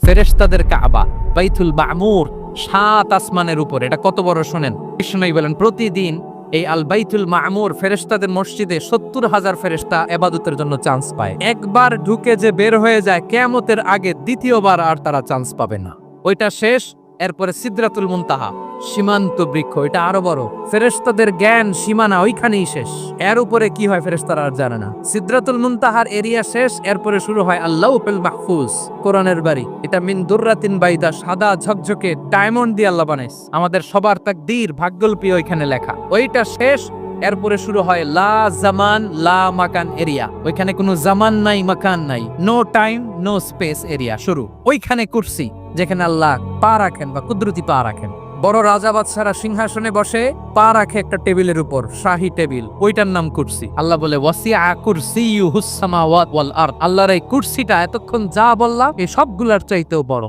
ফেরেশতাদের কাবা, বাইতুল মামুর 7 আসমানের উপর। এটা কত বড় শোনেন। কৃষ্ণই বলেন প্রতিদিন এই আল বাইতুল মামুর ফেরেশতাদের মসজিদে 70,000 ফেরেশতা ইবাদতের জন্য চান্স পায়। একবার ঢুকে যে বের হয়ে যায় কিয়ামতের আগে দ্বিতীয়বার আর তারা চান্স পাবে না। ওইটা শেষ। এরপরে সিদরাতুল মুনতাহা, সীমান্ত বৃক্ষ, এটা আরো বড়। ফেরেশতাদের জ্ঞান সীমানা ওইখানেই শেষ। এর উপরে কি হয় ফেরেশতারা আর জানে না। সিদরাতুল মুনতাহার এরিয়া শেষ, এরপরে শুরু হয় আল্লাহুল মাহফুজ, কোরআনের বাড়ি। এটা মিন দুররাতিন বাইদা, সাদা ঝকঝকে ডায়মন্ড দিয়ে আল্লাহ বানাইছে। আমাদের সবার তাকদীর ভাগ্যলিপি ওইখানে লেখা। ওইটা শেষ, এরপরে শুরু হয় লা জামান লা মাকান এরিয়া। ওইখানে কোনো জামান নাই, মাকান নাই, no time no space area শুরু। ওইখানে কুরসি, যেখানে আল্লাহ পা রাখেন বা কুদরতি পা রাখেন। বড় রাজা বাদশারা সিংহাসনে বসে পা রাখে একটা টেবিলের উপর, শাহী টেবিল, ওইটার নাম কুরসি। আল্লাহ বলে ওয়াসিআ কুরসিয়ুহুস সামাওয়াত ওয়াল আরদ। আল্লাহর এই কুরসিটা এতক্ষণ যা বললাম এই সবগুলার চাইতেও বড়।